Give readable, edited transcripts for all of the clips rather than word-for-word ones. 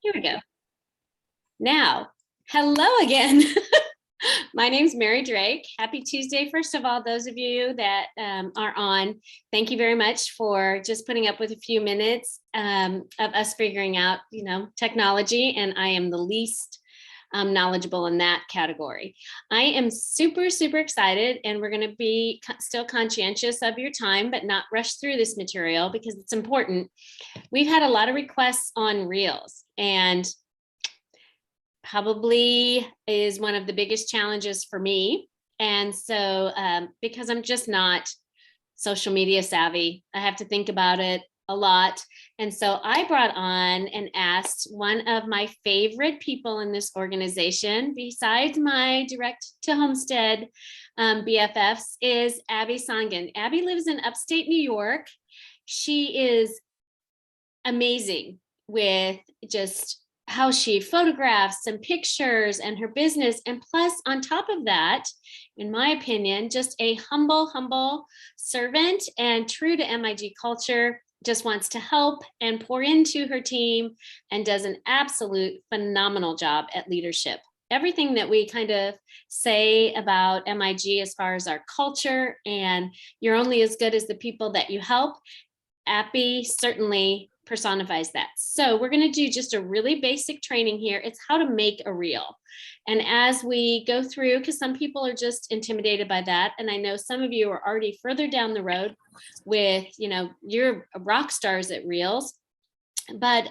Here we go. Now, hello again. My name's Mary Drake. Happy Tuesday. First of all, those of you that are on, thank you very much for just putting up with a few minutes of us figuring out, technology, and I am the least knowledgeable in that category. I am super, super excited, and we're going to be still conscientious of your time, but not rush through this material because it's important. We've had a lot of requests on Reels, and probably is one of the biggest challenges for me. And so because I'm just not social media savvy, I have to think about it a lot. And so I brought on and asked one of my favorite people in this organization, besides my direct to homestead BFFs, is Abby Sangen. Abby lives in upstate New York. She is amazing with just how she photographs and pictures and her business. And plus, on top of that, in my opinion, just a humble servant and true to MIG culture, just wants to help and pour into her team and does an absolute phenomenal job at leadership. Everything that we kind of say about MIG as far as our culture and you're only as good as the people that you help, Abby certainly personifies that. So we're going to do just a really basic training here. It's how to make a reel. And as we go through, because some people are just intimidated by that, and I know some of you are already further down the road with, you're rock stars at reels, but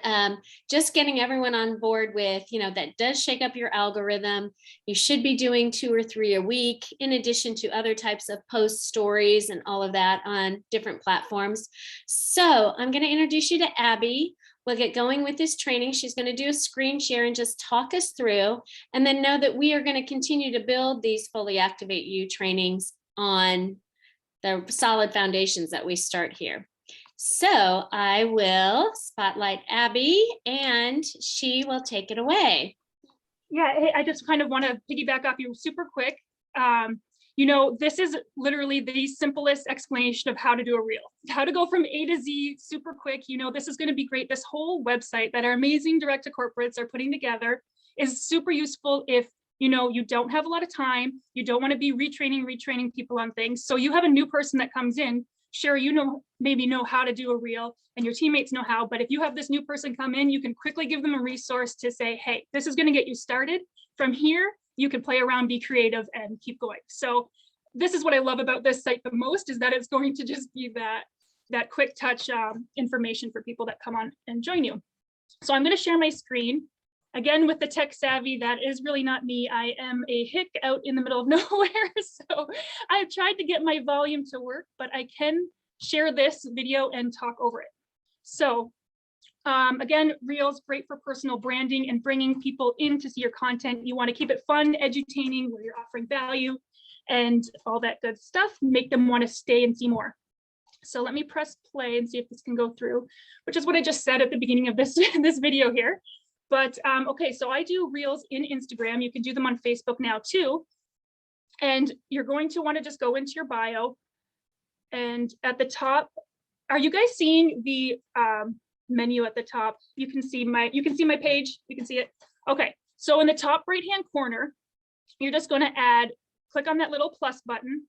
just getting everyone on board with, that does shake up your algorithm. You should be doing 2 or 3 a week, in addition to other types of post stories and all of that on different platforms. So I'm going to introduce you to Abby. We'll get going with this training. She's going to do a screen share and just talk us through, and then know that we are going to continue to build these Fully Activate You trainings on the solid foundations that we start here. So I will spotlight Abby and she will take it away. Yeah, hey, I just kind of want to piggyback off you super quick. This is literally the simplest explanation of how to do a reel, how to go from A to Z super quick. This is going to be great. This whole website that our amazing direct to corporates are putting together is super useful if you don't have a lot of time, you don't want to be retraining people on things. So you have a new person that comes in, sure, maybe know how to do a reel and your teammates know how, but if you have this new person come in, you can quickly give them a resource to say, hey, this is going to get you started. From here, you can play around, be creative, and keep going. So this is what I love about this site the most, is that it's going to just be that quick touch information for people that come on and join you. So I'm going to share my screen. Again, with the tech savvy, that is really not me. I am a hick out in the middle of nowhere. So I've tried to get my volume to work, but I can share this video and talk over it. So again, Reels, great for personal branding and bringing people in to see your content. You want to keep it fun, edutaining, where you're offering value and all that good stuff, make them want to stay and see more. So let me press play and see if this can go through, which is what I just said at the beginning of this video here. But okay, so I do Reels in Instagram. You can do them on Facebook now too. And you're going to want to just go into your bio. And at the top, are you guys seeing the menu at the top? You can see my page. You can see it. Okay, so in the top right-hand corner, you're just going to click on that little plus button.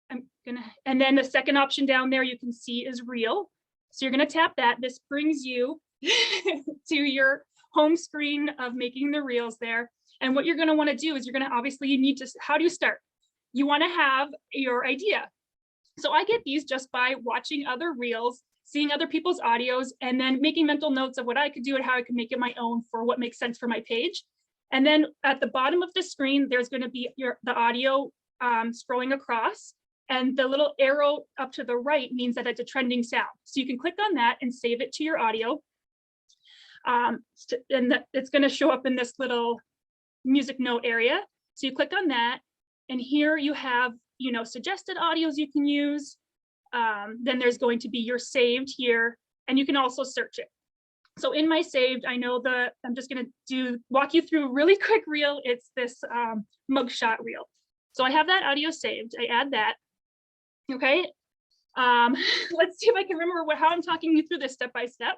And then the second option down there you can see is Reel. So you're going to tap that. This brings you to your home screen of making the reels there. And what you're going to want to do is how do you start? You want to have your idea. So I get these just by watching other reels, seeing other people's audios, and then making mental notes of what I could do and how I could make it my own for what makes sense for my page. And then at the bottom of the screen, there's going to be the audio scrolling across, and the little arrow up to the right means that it's a trending sound. So you can click on that and save it to your audio. And it's going to show up in this little music note area. So you click on that, and here you have, suggested audios you can use. Then there's going to be your saved here, and you can also search it. So in my saved, I know I'm just going to walk you through a really quick reel. It's this mugshot reel. So I have that audio saved. I add that. Okay. Let's see if I can remember how I'm talking you through this step by step,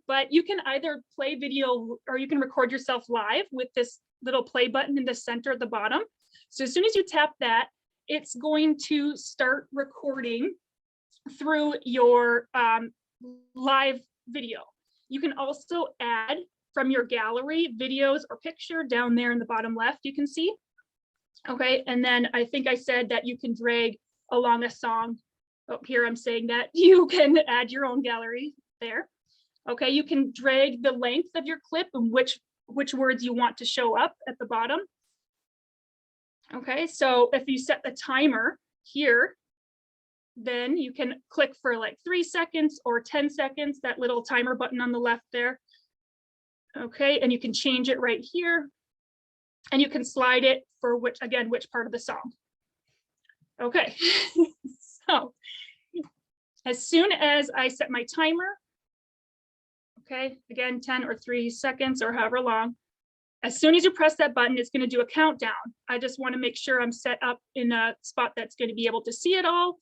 but you can either play video or you can record yourself live with this little play button in the center at the bottom. So as soon as you tap that, it's going to start recording through your live video. You can also add from your gallery videos or picture down there in the bottom left, you can see. Okay, and then I think I said that you can drag along a song. Oh, here I'm saying that you can add your own gallery there. Okay, you can drag the length of your clip and which words you want to show up at the bottom. Okay, so if you set the timer here, then you can click for like 3 seconds or 10 seconds, that little timer button on the left there. Okay, and you can change it right here. And you can slide it for which part of the song. Okay, so as soon as I set my timer, okay, again, 10 or 3 seconds or however long, as soon as you press that button, it's going to do a countdown. I just want to make sure I'm set up in a spot that's going to be able to see it all.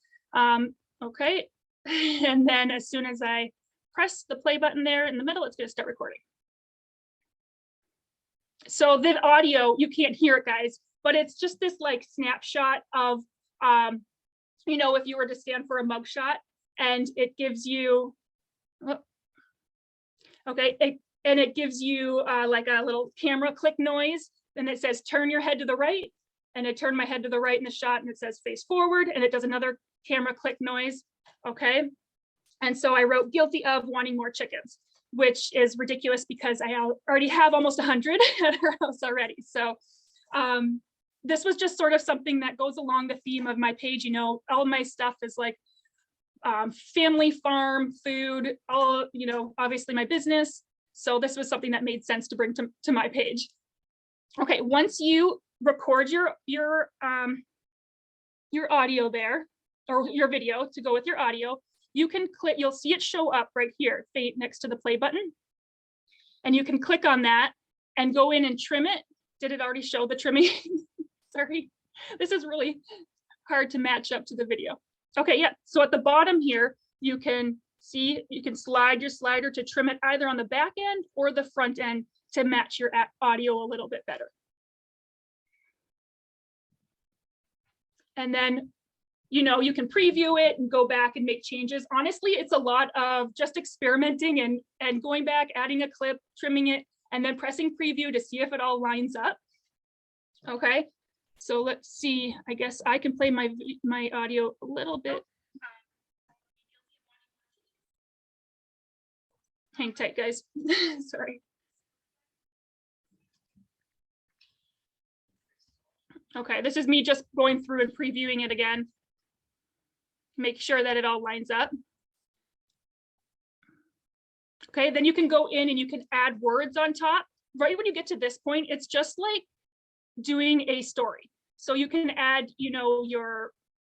Okay, and then as soon as I press the play button there in the middle, it's going to start recording. So the audio, you can't hear it, guys, but it's just this like snapshot of, you know, if you were to stand for a mugshot, and it gives you, okay, it gives you like a little camera click noise, and it says turn your head to the right, and I turn my head to the right in the shot, and it says face forward, and it does another camera click noise. Okay, and so I wrote guilty of wanting more chickens, which is ridiculous because I already have almost 100 at our house already. So this was just sort of something that goes along the theme of my page. You know, all my stuff is like family farm food, all, you know, obviously my business. So this was something that made sense to bring to my page. Okay, once you record your audio there, or your video to go with your audio, you can click, you'll see it show up right here next to the play button. And you can click on that and go in and trim it. Did it already show the trimming? Sorry, this is really hard to match up to the video. Okay, yeah, so at the bottom here, you can see, you can slide your slider to trim it either on the back end or the front end to match your audio a little bit better. And then, you know, you can preview it and go back and make changes. Honestly, it's a lot of just experimenting and going back, adding a clip, trimming it, and then pressing preview to see if it all lines up. Okay, so let's see. I guess I can play my audio a little bit. Hang tight, guys. Sorry. Okay, this is me just going through and previewing it again. Make sure that it all lines up. Okay, then you can go in and you can add words on top. Right when you get to this point, it's just like doing a story. So you can add, you know,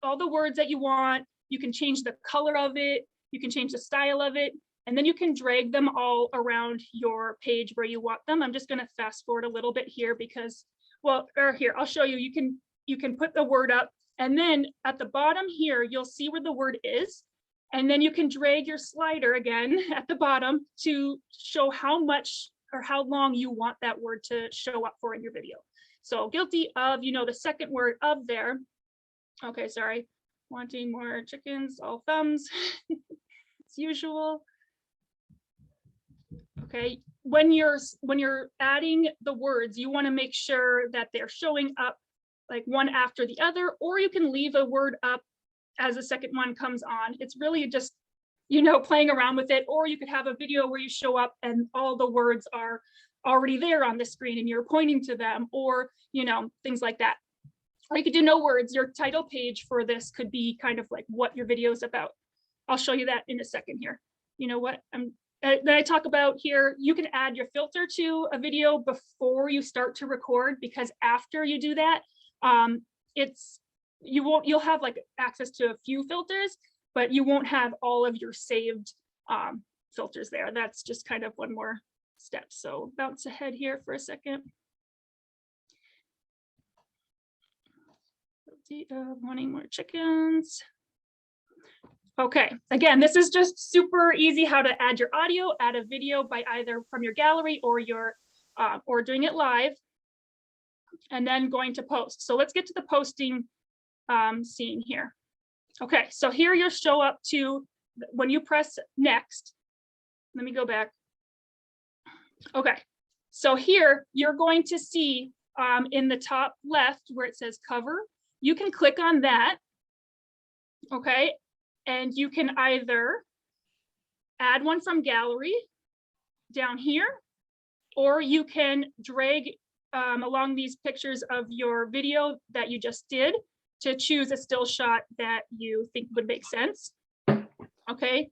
all the words that you want. You can change the color of it. You can change the style of it. And then you can drag them all around your page where you want them. I'm just going to fast forward a little bit here because, well, or here, I'll show you. You can put the word up, and then at the bottom here, you'll see where the word is. And then you can drag your slider again at the bottom to show how much or how long you want that word to show up for in your video. So guilty of, you know, the second word of there. Okay, sorry. Wanting more chickens, all thumbs, as usual. Okay, when you're adding the words, you want to make sure that they're showing up like one after the other, or you can leave a word up as the second one comes on. It's really just, you know, playing around with it, or you could have a video where you show up and all the words are already there on the screen and you're pointing to them, or, you know, things like that. Or you could do no words. Your title page for this could be kind of like what your video is about. I'll show you that in a second here. You know what that I talk about here, you can add your filter to a video before you start to record, because after you do that, you'll have like access to a few filters, but you won't have all of your saved filters there. That's just kind of one more step. So bounce ahead here for a second. Wanting more chickens. Okay, again, this is just super easy how to add your audio, add a video by either from your gallery or your or doing it live, and then going to post. So let's get to the posting scene here. Okay, so here you'll show up to when you press next. Let me go back. Okay, so here you're going to see in the top left where it says cover, you can click on that. Okay, and you can either add one from gallery down here, or you can drag along these pictures of your video that you just did to choose a still shot that you think would make sense. Okay.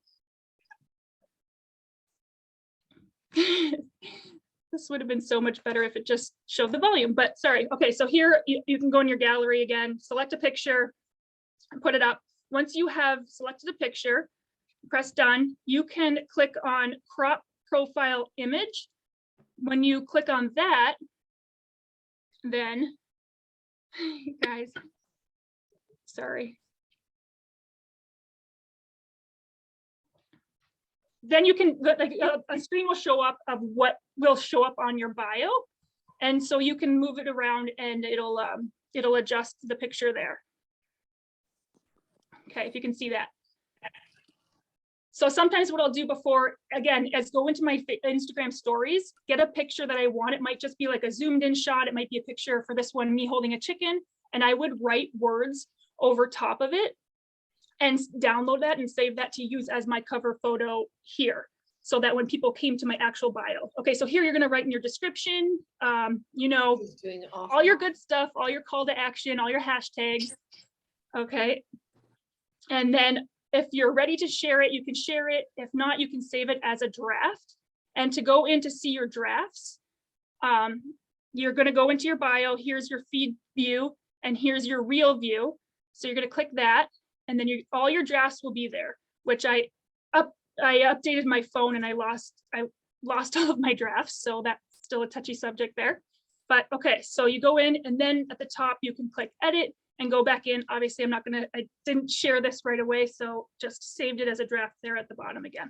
This would have been so much better if it just showed the volume, but sorry. Okay, so here you can go in your gallery again, select a picture, and put it up. Once you have selected a picture, press done. You can click on crop profile image. When you click on that, then, guys, sorry. Then you can, like a screen will show up of what will show up on your bio. And so you can move it around and it'll adjust the picture there. Okay, if you can see that. So sometimes what I'll do before, again, is go into my Instagram stories, get a picture that I want. It might just be like a zoomed in shot. It might be a picture for this one, me holding a chicken. And I would write words over top of it and download that and save that to use as my cover photo here. So that when people came to my actual bio. Okay, so here you're gonna write in your description, you know, all your good stuff, all your call to action, all your hashtags. Okay. And then if you're ready to share it, you can share it. If not, you can save it as a draft. And to go in to see your drafts, you're going to go into your bio. Here's your feed view, and here's your reel view. So you're going to click that, and then all your drafts will be there. Which I updated my phone, and I lost all of my drafts. So that's still a touchy subject there. But okay, so you go in, and then at the top you can click edit and go back in. Obviously, I didn't share this right away, so just saved it as a draft there at the bottom again.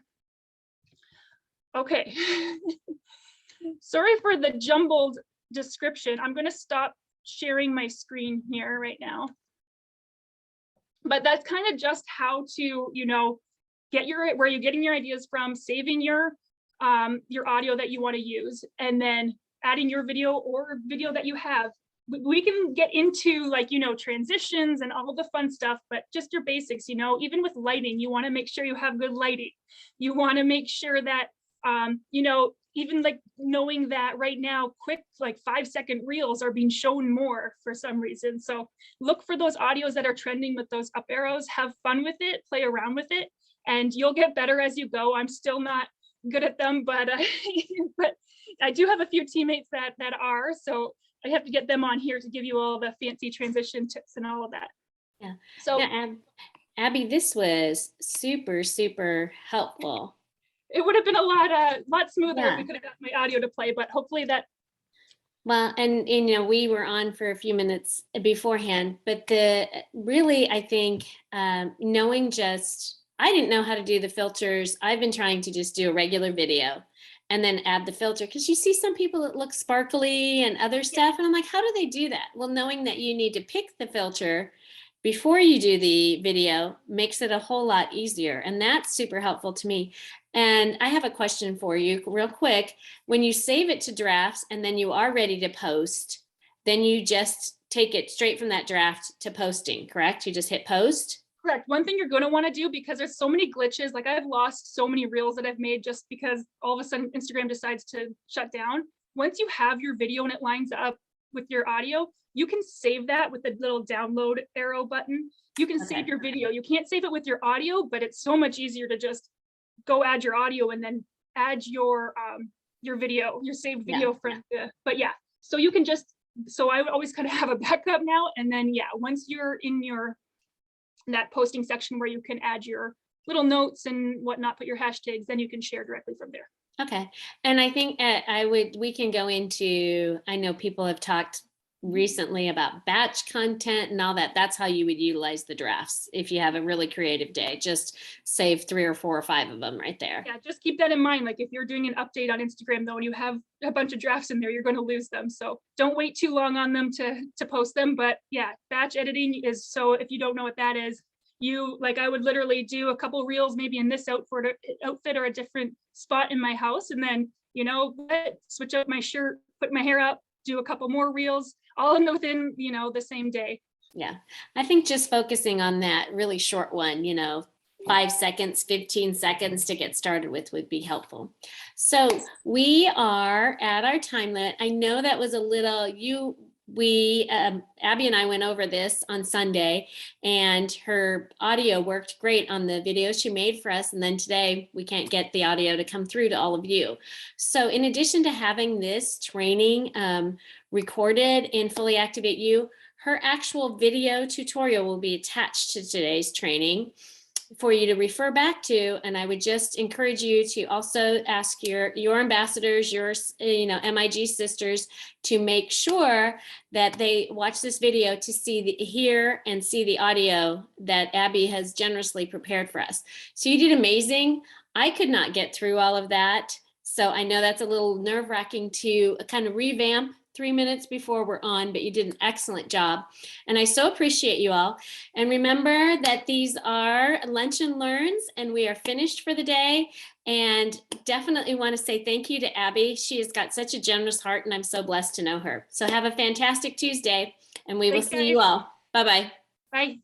Okay. Sorry for the jumbled description. I'm gonna stop sharing my screen here right now. But that's kind of just how to, you know, where you're getting your ideas from, saving your audio that you want to use, and then adding your video or video that you have. We can get into, like, you know, transitions and all the fun stuff, but just your basics, you know, even with lighting, you want to make sure you have good lighting. You want to make sure that, you know, even like knowing that right now, quick, like 5-second reels are being shown more for some reason. So look for those audios that are trending with those up arrows, have fun with it, play around with it, and you'll get better as you go. I'm still not good at them, but but I do have a few teammates that are, so I have to get them on here to give you all the fancy transition tips and all of that. Yeah. So yeah, Abby, this was super, super helpful. it would have been a lot smoother if we could have got my audio to play, but hopefully that. Well, and you know, we were on for a few minutes beforehand, but really, I think knowing I didn't know how to do the filters. I've been trying to just do a regular video and then add the filter, because you see some people that look sparkly and other stuff. And I'm like, how do they do that? Well, knowing that you need to pick the filter before you do the video makes it a whole lot easier. And that's super helpful to me. And I have a question for you real quick. When you save it to drafts and then you are ready to post, then you just take it straight from that draft to posting, correct? You just hit post? Correct. One thing you're going to want to do, because there's so many glitches, like I've lost so many reels that I've made just because all of a sudden Instagram decides to shut down. Once you have your video and it lines up with your audio, you can save that with the little download arrow button. You can save your video. You can't save it with your audio, but it's so much easier to just go add your audio and then add your video, your saved video from the, but yeah, so you can just, so I would always kind of have a backup now. And then, yeah, once you're in that posting section where you can add your little notes and whatnot, put your hashtags, then you can share directly from there. Okay. And I think we can go into, I know people have talked recently about batch content and all that. That's how you would utilize the drafts. If you have a really creative day, just save 3 or 4 or 5 of them right there. Yeah, just keep that in mind. Like if you're doing an update on Instagram though, and you have a bunch of drafts in there, you're going to lose them. So don't wait too long on them to post them. But yeah, batch editing is, so if you don't know what that is, I would literally do a couple reels, maybe in this outfit or a different spot in my house. And then, switch up my shirt, put my hair up, do a couple more reels, all within, the same day. Yeah. I think just focusing on that really short one, 5 seconds, 15 seconds to get started with would be helpful. So we are at our time limit. I know that was a little, Abby and I went over this on Sunday, and her audio worked great on the video she made for us. And then today we can't get the audio to come through to all of you. So in addition to having this training recorded in Fully Activate You, her actual video tutorial will be attached to today's training for you to refer back to. And I would just encourage you to also ask your ambassadors, your MIG sisters, to make sure that they watch this video to hear and see the audio that Abby has generously prepared for us. So you did amazing. I could not get through all of that. So I know that's a little nerve-wracking to kind of revamp 3 minutes before we're on, but you did an excellent job. And I so appreciate you all. And remember that these are lunch and learns, and we are finished for the day. And definitely want to say thank you to Abby. She has got such a generous heart, and I'm so blessed to know her. So have a fantastic Tuesday, and we will see you all. Bye-bye. Bye.